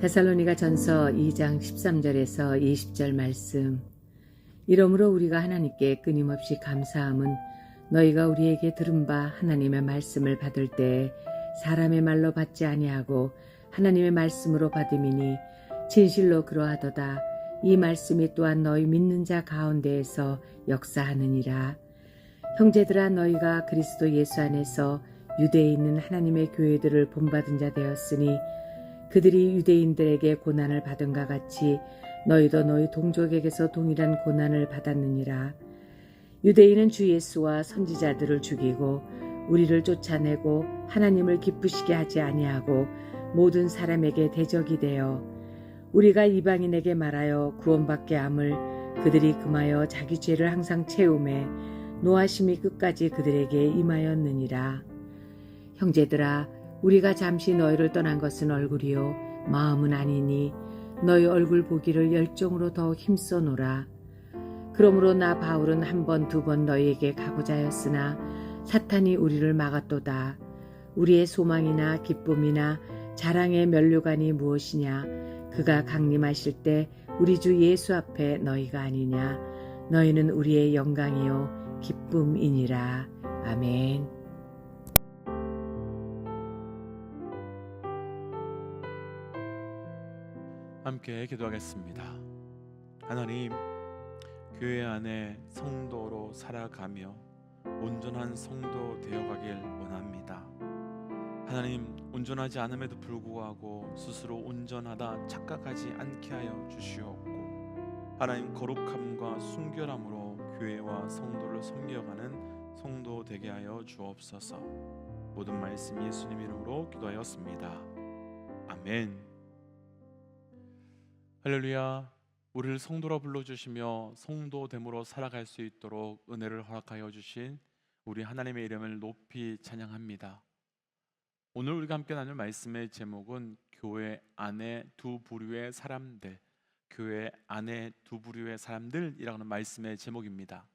데살로니가전서 2장 13절에서 20절 말씀. 이러므로 우리가 하나님께 끊임없이 감사함은 너희가 우리에게 들은 바 하나님의 말씀을 받을 때에 사람의 말로 받지 아니하고 하나님의 말씀으로 받음이니 진실로 그러하도다. 이 말씀이 또한 너희 믿는 자 가운데에서 역사하느니라. 형제들아, 너희가 그리스도 예수 안에서 유대에 있는 하나님의 교회들을 본받은 자 되었으니 그들이 유대인들에게 고난을 받은가 같이 너희도 너희 동족에게서 동일한 고난을 받았느니라. 유대인은 주 예수와 선지자들을 죽이고 우리를 쫓아내고 하나님을 기쁘시게 하지 아니하고 모든 사람에게 대적이 되어 우리가 이방인에게 말하여 구원받게 함을 그들이 금하여 자기 죄를 항상 채우매 노하심이 끝까지 그들에게 임하였느니라. 형제들아, 우리가 잠시 너희를 떠난 것은 얼굴이요 마음은 아니니 너희 얼굴 보기를 열정으로 더 힘써노라. 그러므로 나 바울은 한 번 두 번 너희에게 가고자 하였으나 사탄이 우리를 막았도다. 우리의 소망이나 기쁨이나 자랑의 면류관이 무엇이냐? 그가 강림하실 때 우리 주 예수 앞에 너희가 아니냐? 너희는 우리의 영광이요 기쁨이니라. 아멘. 함께 기도하겠습니다. 하나님, 교회 안에 성도로 살아가며 온전한 성도 되어가길 원합니다. 하나님, 온전하지 않음에도 불구하고 스스로 온전하다 착각하지 않게 하여 주시옵고, 하나님 거룩함과 순결함으로 교회와 성도를 섬겨가는 성도 되게 하여 주옵소서. 모든 말씀 예수님 이름으로 기도하였습니다. 아멘. 할렐루야. 우리를 성도라 불러주시며 성도됨으로 살아갈 수 있도록 은혜를 허락하여 주신 우리 하나님의 이름을 높이 찬양합니다. 오늘 우리가 함께 나눌 말씀의 제목은 교회 안에 두 부류의 사람들, 교회 안에 두 부류의 사람들이라는 말씀의 제목입니다.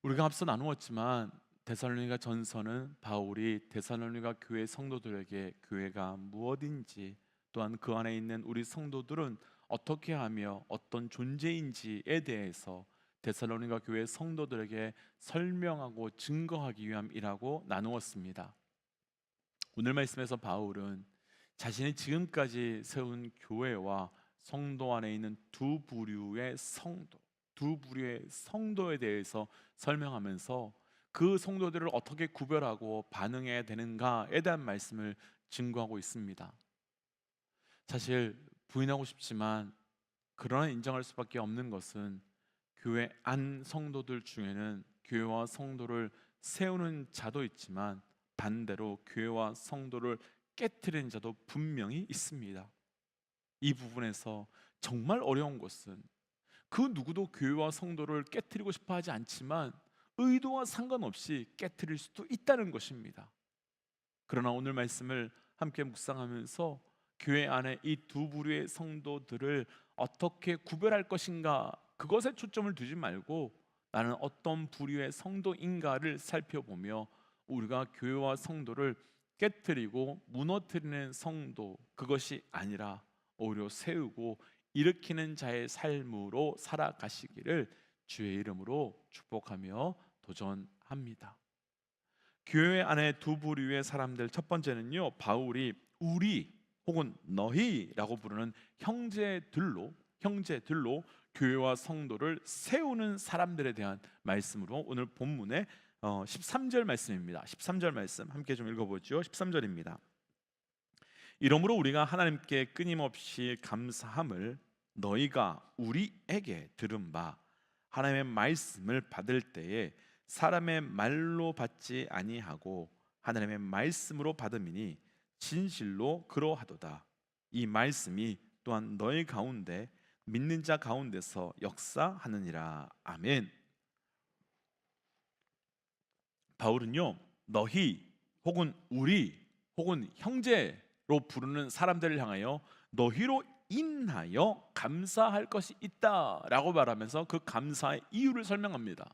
우리가 앞서 나누었지만 데살로니가 전서는 바울이 데살로니가 교회 성도들에게 교회가 무엇인지, 또한 그 안에 있는 우리 성도들은 어떻게 하며 어떤 존재인지에 대해서 데살로니가 교회 성도들에게 설명하고 증거하기 위함이라고 나누었습니다. 오늘 말씀에서 바울은 자신이 지금까지 세운 교회와 성도 안에 있는 두 부류의 성도에 대해서 설명하면서 그 성도들을 어떻게 구별하고 반응해야 되는가에 대한 말씀을 증거하고 있습니다. 사실 부인하고 싶지만 그러나 인정할 수밖에 없는 것은 교회 안 성도들 중에는 교회와 성도를 세우는 자도 있지만 반대로 교회와 성도를 깨트리는 자도 분명히 있습니다. 이 부분에서 정말 어려운 것은 그 누구도 교회와 성도를 깨트리고 싶어 하지 않지만 의도와 상관없이 깨트릴 수도 있다는 것입니다. 그러나 오늘 말씀을 함께 묵상하면서 교회 안에 이 두 부류의 성도들을 어떻게 구별할 것인가, 그것에 초점을 두지 말고 나는 어떤 부류의 성도인가를 살펴보며 우리가 교회와 성도를 깨트리고 무너뜨리는 성도, 그것이 아니라 오히려 세우고 일으키는 자의 삶으로 살아가시기를 주의 이름으로 축복하며 도전합니다. 교회 안에 두 부류의 사람들, 첫 번째는요, 바울이 우리 혹은 너희라고 부르는 형제들로 교회와 성도를 세우는 사람들에 대한 말씀으로 오늘 본문의 13절 말씀입니다. 13절 말씀 함께 좀 읽어보죠. 13절입니다. 이러므로 우리가 하나님께 끊임없이 감사함을 너희가 우리에게 들은 바 하나님의 말씀을 받을 때에 사람의 말로 받지 아니하고 하나님의 말씀으로 받음이니 진실로 그러하도다. 이 말씀이 또한 너희 가운데 믿는 자 가운데서 역사하느니라. 아멘. 바울은요, 너희 혹은 우리 혹은 형제로 부르는 사람들을 향하여 너희로 인하여 감사할 것이 있다라고 말하면서 그 감사의 이유를 설명합니다.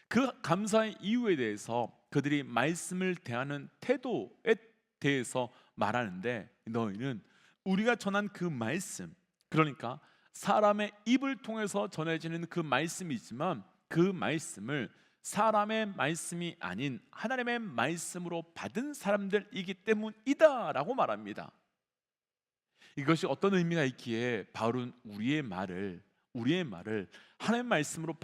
그 감사의 이유에 대해서 그들이 말씀을 대하는 태도에 대해서 말하는데, 너희는 우리가 전한 그 말씀, 그러니까 사람의 입을 통해서 전해지는 그 말씀이지만 그 말씀을 사람의 말씀이 아닌 하나님의 말씀으로 받은 사람들이기 때문이다라고 말합니다. 이것이 어떤 의미가 있기에 바울은 우리의 말을 하나님의 말씀으로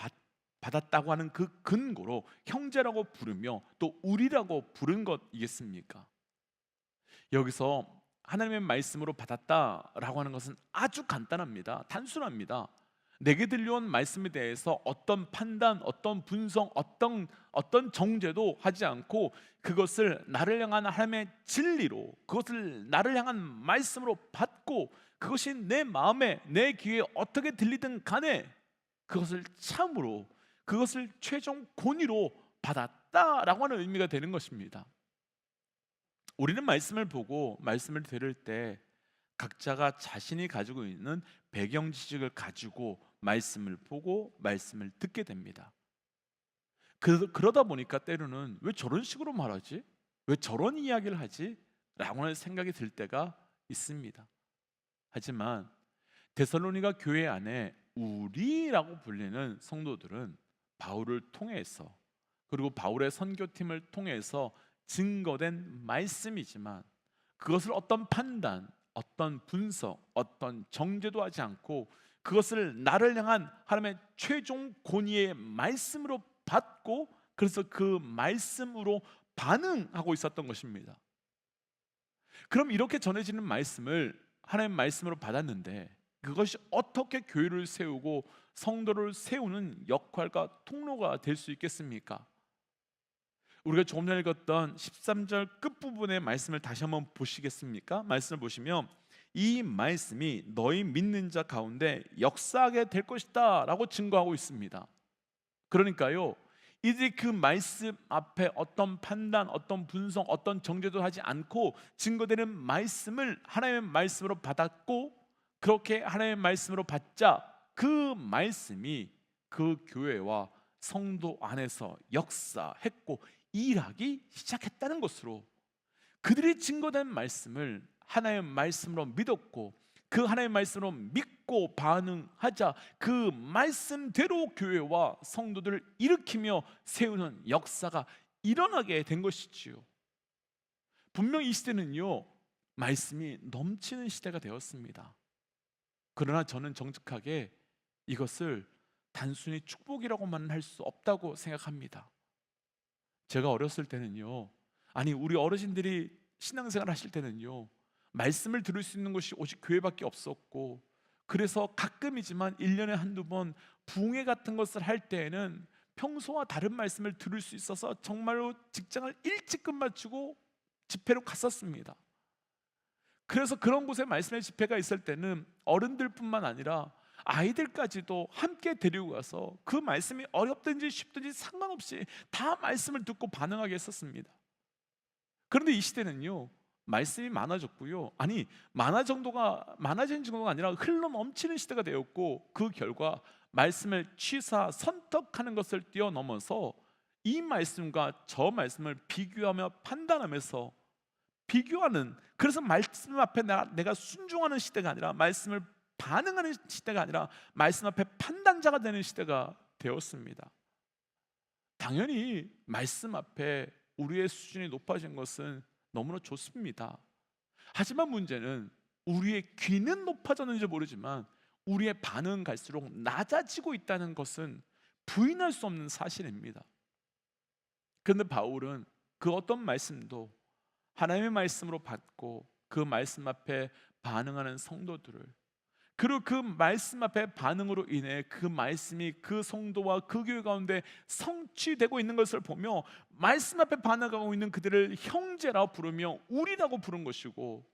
받았다고 하는 그 근거로 형제라고 부르며 또 우리라고 부른 것이겠습니까? 여기서 하나님의 말씀으로 받았다라고 하는 것은 아주 간단합니다. 단순합니다. 내게 들려온 말씀에 대해서 어떤 판단, 어떤 분석, 어떤 정죄도 하지 않고 그것을 나를 향한 하나님의 진리로, 그것을 나를 향한 말씀으로 받고 그것이 내 마음에, 내 귀에 어떻게 들리든 간에 그것을 참으로, 그것을 최종 권위로 받았다라고 하는 의미가 되는 것입니다. 우리는 말씀을 보고 말씀을 들을 때 각자가 자신이 가지고 있는 배경 지식을 가지고 말씀을 보고 말씀을 듣게 됩니다. 그러다 보니까 때로는 왜 저런 식으로 말하지? 왜 저런 이야기를 하지? 라고 하는 생각이 들 때가 있습니다. 하지만 데살로니가 교회 안에 우리라고 불리는 성도들은 바울을 통해서, 그리고 바울의 선교팀을 통해서 증거된 말씀이지만 그것을 어떤 판단, 어떤 분석, 어떤 정죄도 하지 않고 그것을 나를 향한 하나님의 최종 권위의 말씀으로 받고 그래서 그 말씀으로 반응하고 있었던 것입니다. 그럼 이렇게 전해지는 말씀을 하나님의 말씀으로 받았는데 그것이 어떻게 교회를 세우고 성도를 세우는 역할과 통로가 될 수 있겠습니까? 우리가 조금 전에 읽었던 13절 끝부분의 말씀을 다시 한번 보시겠습니까? 말씀을 보시면 이 말씀이 너희 믿는 자 가운데 역사하게 될 것이다 라고 증거하고 있습니다. 그러니까요, 이들이 그 말씀 앞에 어떤 판단, 어떤 분석, 어떤 정죄도 하지 않고 증거되는 말씀을 하나님의 말씀으로 받았고 그렇게 하나님의 말씀으로 받자 그 말씀이 그 교회와 성도 안에서 역사했고 일하기 시작했다는 것으로 그들이 증거된 말씀을 하나님의 말씀으로 믿었고 그 하나님의 말씀으로 믿고 반응하자 그 말씀대로 교회와 성도들을 일으키며 세우는 역사가 일어나게 된 것이지요. 분명히 이 시대는요, 말씀이 넘치는 시대가 되었습니다. 그러나 저는 정직하게 이것을 단순히 축복이라고만 할 수 없다고 생각합니다. 제가 어렸을 때는요, 아니 우리 어르신들이 신앙생활 하실 때는요, 말씀을 들을 수 있는 곳이 오직 교회밖에 없었고 그래서 가끔이지만 1년에 한두 번 부흥회 같은 것을 할 때에는 평소와 다른 말씀을 들을 수 있어서 정말로 직장을 일찍 끝마치고 집회로 갔었습니다. 그래서 그런 곳에 말씀의 집회가 있을 때는 어른들뿐만 아니라 아이들까지도 함께 데리고 가서 그 말씀이 어렵든지 쉽든지 상관없이 다 말씀을 듣고 반응하게 했었습니다. 그런데 이 시대는요, 말씀이 많아졌고요, 아니 많아진 정도가 아니라 흘러 넘치는 시대가 되었고 그 결과 말씀을 취사 선택하는 것을 뛰어넘어서 이 말씀과 저 말씀을 비교하며 판단하면서 비교하는, 그래서 말씀 앞에 내가 순종하는 시대가 아니라 말씀을 반응하는 시대가 아니라 말씀 앞에 판단자가 되는 시대가 되었습니다. 당연히 말씀 앞에 우리의 수준이 높아진 것은 너무나 좋습니다. 하지만 문제는 우리의 귀는 높아졌는지 모르지만 우리의 반응은 갈수록 낮아지고 있다는 것은 부인할 수 없는 사실입니다. 그런데 바울은 그 어떤 말씀도 하나님의 말씀으로 받고 그 말씀 앞에 반응하는 성도들을, 그리고 그 말씀 앞에 반응으로 인해 그 말씀이 그 성도와 그 교회 가운데 성취되고 있는 것을 보며 말씀 앞에 반응하고 있는 그들을 형제라 부르며 우리라고 부른 것이고,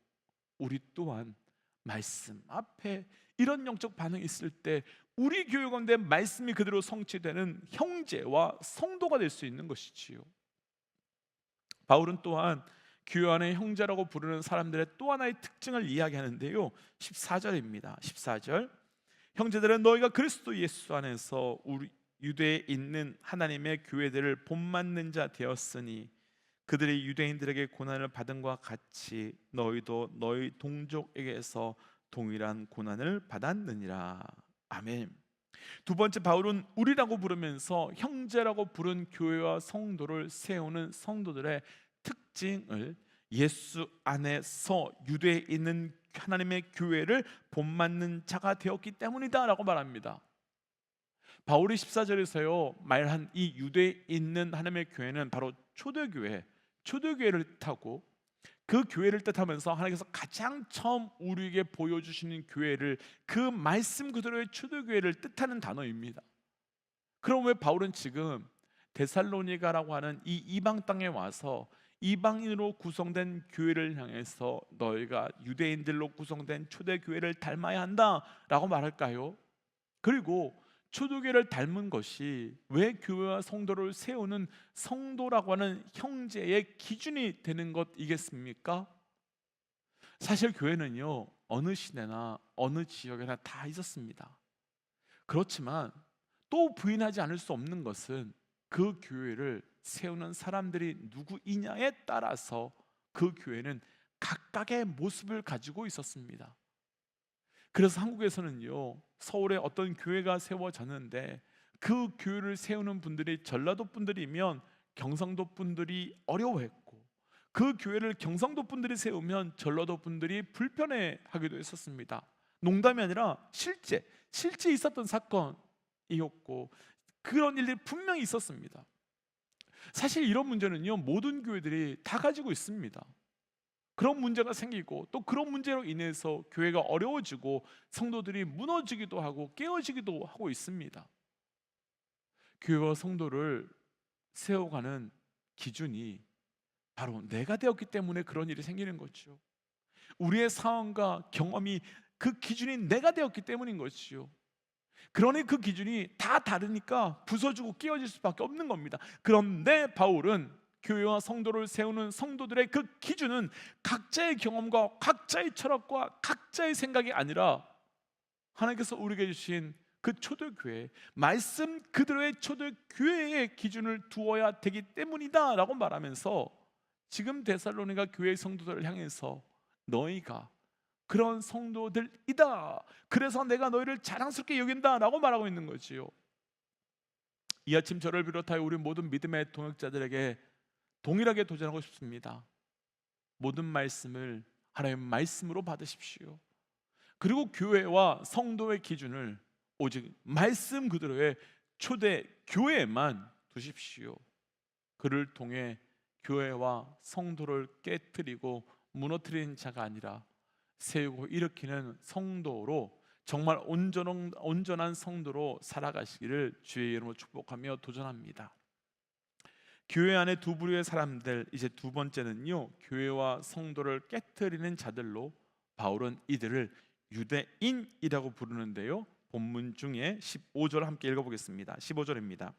우리 또한 말씀 앞에 이런 영적 반응이 있을 때 우리 교회 가운데 말씀이 그대로 성취되는 형제와 성도가 될 수 있는 것이지요. 바울은 또한 교회 안에 형제라고 부르는 사람들의 또 하나의 특징을 이야기하는데요, 14절입니다. 14절, 형제들은 너희가 그리스도 예수 안에서 우리 유대에 있는 하나님의 교회들을 본받는 자 되었으니 그들이 유대인들에게 고난을 받은과 같이 너희도 너희 동족에게서 동일한 고난을 받았느니라. 아멘. 두 번째, 바울은 우리라고 부르면서 형제라고 부른 교회와 성도를 세우는 성도들의 특징을 예수 안에서 유대에 있는 하나님의 교회를 본받는 자가 되었기 때문이다 라고 말합니다. 바울이 14절에서요 말한 이 유대에 있는 하나님의 교회는 바로 초대교회를 뜻하고, 그 교회를 뜻하면서 하나님께서 가장 처음 우리에게 보여주시는 교회를, 그 말씀 그대로의 초대교회를 뜻하는 단어입니다. 그럼 왜 바울은 지금 데살로니가라고 하는 이 이방 땅에 와서 이방인으로 구성된 교회를 향해서 너희가 유대인들로 구성된 초대교회를 닮아야 한다라고 말할까요? 그리고 초대교회를 닮은 것이 왜 교회와 성도를 세우는 성도라고 하는 형제의 기준이 되는 것이겠습니까? 사실 교회는요 어느 시대나 어느 지역에나 다 있었습니다. 그렇지만 또 부인하지 않을 수 없는 것은 그 교회를 세우는 사람들이 누구이냐에 따라서 그 교회는 각각의 모습을 가지고 있었습니다. 그래서 한국에서는요 서울에 어떤 교회가 세워졌는데 그 교회를 세우는 분들이 전라도 분들이면 경상도 분들이 어려워했고, 그 교회를 경상도 분들이 세우면 전라도 분들이 불편해하기도 했었습니다. 농담이 아니라 실제 있었던 사건이었고 그런 일들이 분명히 있었습니다. 사실 이런 문제는요 모든 교회들이 다 가지고 있습니다. 그런 문제가 생기고 또 그런 문제로 인해서 교회가 어려워지고 성도들이 무너지기도 하고 깨어지기도 하고 있습니다. 교회와 성도를 세워가는 기준이 바로 내가 되었기 때문에 그런 일이 생기는 거죠. 우리의 상황과 경험이 그 기준이 내가 되었기 때문인 것이죠. 그러니 그 기준이 다 다르니까 부서지고 깨어질 수밖에 없는 겁니다. 그런데 바울은 교회와 성도를 세우는 성도들의 그 기준은 각자의 경험과 각자의 철학과 각자의 생각이 아니라 하나님께서 우리에게 주신 그 초대교회, 말씀 그대로의 초대교회의 기준을 두어야 되기 때문이다 라고 말하면서 지금 데살로니가 교회 성도들을 향해서 너희가 그런 성도들이다, 그래서 내가 너희를 자랑스럽게 여긴다 라고 말하고 있는 거지요. 이 아침 저를 비롯하여 우리 모든 믿음의 동역자들에게 동일하게 도전하고 싶습니다. 모든 말씀을 하나님의 말씀으로 받으십시오. 그리고 교회와 성도의 기준을 오직 말씀 그대로의 초대 교회에만 두십시오. 그를 통해 교회와 성도를 깨뜨리고 무너뜨리는 자가 아니라 세우고 일으키는 성도로, 정말 온전한 성도로 살아가시기를 주의 이름으로 축복하며 도전합니다. 교회 안에 두 부류의 사람들, 이제 두 번째는요 교회와 성도를 깨뜨리는 자들로 바울은 이들을 유대인이라고 부르는데요, 본문 중에 15절 함께 읽어보겠습니다. 15절입니다.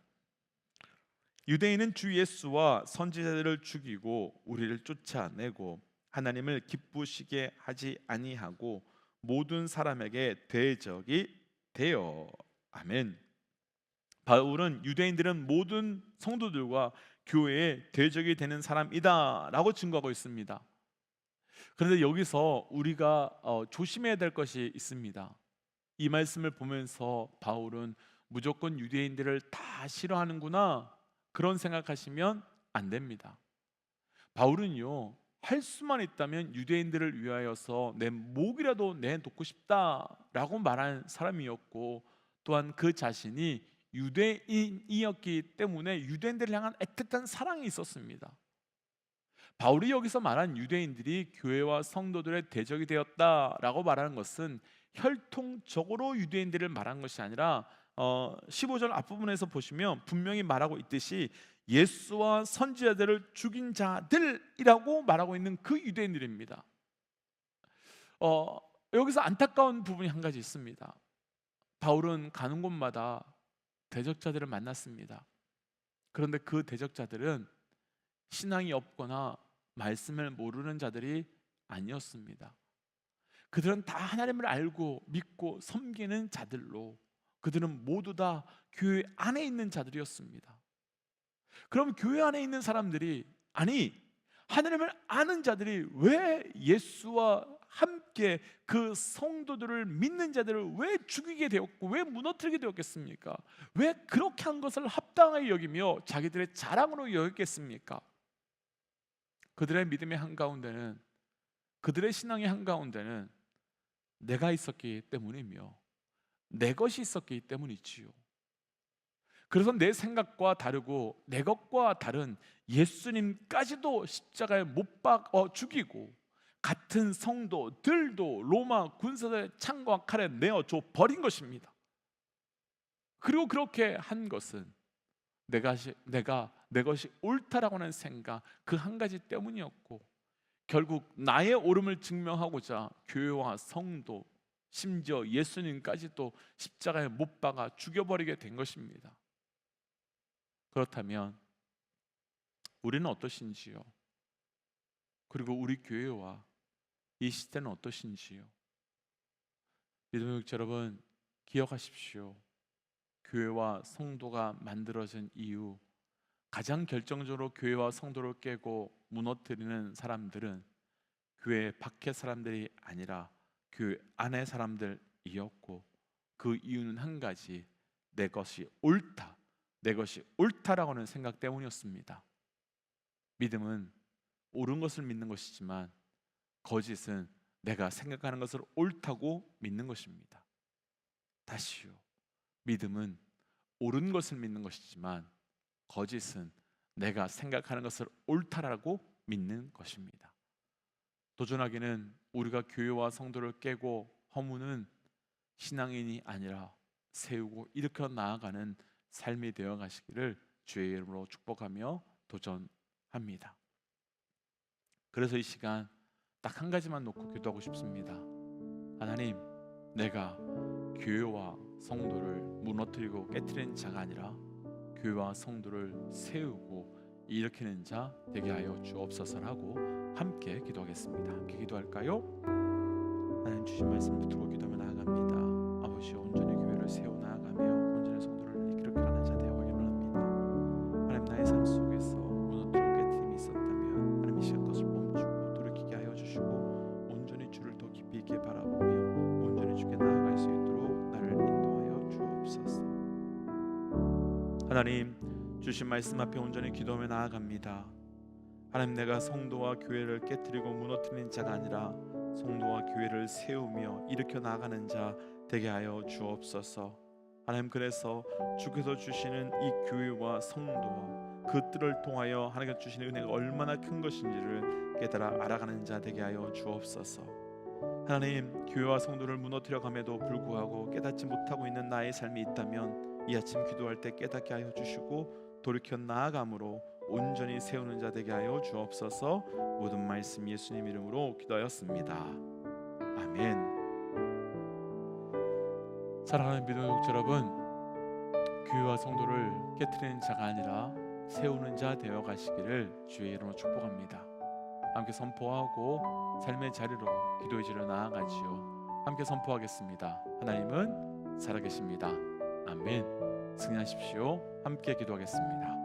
유대인은 주 예수와 선지자들을 죽이고 우리를 쫓아내고 하나님을 기쁘시게 하지 아니하고 모든 사람에게 대적이 되어. 아멘. 바울은 유대인들은 모든 성도들과 교회에 대적이 되는 사람이다 라고 증거하고 있습니다. 그런데 여기서 우리가 조심해야 될 것이 있습니다. 이 말씀을 보면서 바울은 무조건 유대인들을 다 싫어하는구나 그런 생각하시면 안 됩니다. 바울은요 할 수만 있다면 유대인들을 위하여서 내 목이라도 내놓고 싶다라고 말한 사람이었고, 또한 그 자신이 유대인이었기 때문에 유대인들을 향한 애틋한 사랑이 있었습니다. 바울이 여기서 말한 유대인들이 교회와 성도들의 대적이 되었다라고 말하는 것은 혈통적으로 유대인들을 말한 것이 아니라 15절 앞부분에서 보시면 분명히 말하고 있듯이 예수와 선지자들을 죽인 자들이라고 말하고 있는 그 유대인들입니다. 여기서 안타까운 부분이 한 가지 있습니다. 바울은 가는 곳마다 대적자들을 만났습니다. 그런데 그 대적자들은 신앙이 없거나 말씀을 모르는 자들이 아니었습니다. 그들은 다 하나님을 알고 믿고 섬기는 자들로, 그들은 모두 다 교회 안에 있는 자들이었습니다. 그럼 교회 안에 있는 사람들이 아니, 하나님을 아는 자들이 왜 예수와 함께 그 성도들을 믿는 자들을 왜 죽이게 되었고 왜 무너뜨리게 되었겠습니까? 왜 그렇게 한 것을 합당하게 여기며 자기들의 자랑으로 여겼겠습니까? 그들의 믿음의 한가운데는, 그들의 신앙의 한가운데는 내가 있었기 때문이며 내 것이 있었기 때문이지요. 그래서 내 생각과 다르고 내 것과 다른 예수님까지도 십자가에 못 박아 죽이고 같은 성도들도 로마 군사의 창과 칼에 내어줘 버린 것입니다. 그리고 그렇게 한 것은 내 것이 옳다라고 하는 생각 그 한 가지 때문이었고, 결국 나의 옳음을 증명하고자 교회와 성도, 심지어 예수님까지도 십자가에 못 박아 죽여버리게 된 것입니다. 그렇다면 우리는 어떠신지요? 그리고 우리 교회와 이 시대는 어떠신지요? 믿음의 육체 여러분, 기억하십시오. 교회와 성도가 만들어진 이유, 가장 결정적으로 교회와 성도를 깨고 무너뜨리는 사람들은 교회 밖의 사람들이 아니라 교회 안의 사람들이었고, 그 이유는 한 가지, 내 것이 옳다, 내 것이 옳다라고 하는 생각 때문이었습니다. 믿음은 옳은 것을 믿는 것이지만 거짓은 내가 생각하는 것을 옳다고 믿는 것입니다. 다시요, 믿음은 옳은 것을 믿는 것이지만 거짓은 내가 생각하는 것을 옳다라고 믿는 것입니다. 도전하기는 우리가 교회와 성도를 깨고 허무는 신앙인이 아니라 세우고 일으켜 나아가는 삶이 되어 가시기를 주의 이름으로 축복하며 도전합니다. 그래서 이 시간 딱 한 가지만 놓고 기도하고 싶습니다. 하나님, 내가 교회와 성도를 무너뜨리고 깨트리는 자가 아니라 교회와 성도를 세우고 일으키는 자 되게 하여 주옵소서라고 함께 기도하겠습니다. 함께 기도할까요? 하나님 주신 말씀 붙들고 기도하며 나아갑니다. 아버지, 온전히 교회를 세워 나아가며 온전히 성도를 일으켜가는 자 되어가기를 원합니다. 하나님, 나의 삶 속에서 무너뜨리고 깨트림이 있었다면 하나님 이 시간 것을 멈추고 돌이키게 하여 주시고 온전히 주를 더 깊이 있게 바라보며 온전히 주께 나아갈 수 있도록 나를 인도하여 주옵소서. 하나님, 주신 말씀 앞에 온전히 기도하며 나아갑니다. 하나님, 내가 성도와 교회를 깨트리고 무너뜨리는 자가 아니라 성도와 교회를 세우며 일으켜 나가는 자 되게 하여 주옵소서. 하나님, 그래서 주께서 주시는 이 교회와 성도, 그 뜰을 통하여 하나님께서 주시는 은혜가 얼마나 큰 것인지를 깨달아 알아가는 자 되게 하여 주옵소서. 하나님, 교회와 성도를 무너뜨려 감에도 불구하고 깨닫지 못하고 있는 나의 삶이 있다면 이 아침 기도할 때 깨닫게 하여 주시고 돌이켜 나아감으로 온전히 세우는 자 되게 하여 주옵소서. 모든 말씀 예수님 이름으로 기도하였습니다. 아멘. 사랑하는 믿음의 육체 여러분, 교회와 성도를 깨트리는 자가 아니라 세우는 자 되어 가시기를 주의 이름으로 축복합니다. 함께 선포하고 삶의 자리로 기도의 자리로 나아가지요. 함께 선포하겠습니다. 하나님은 살아계십니다. 아멘. 승리하십시오. 함께 기도하겠습니다.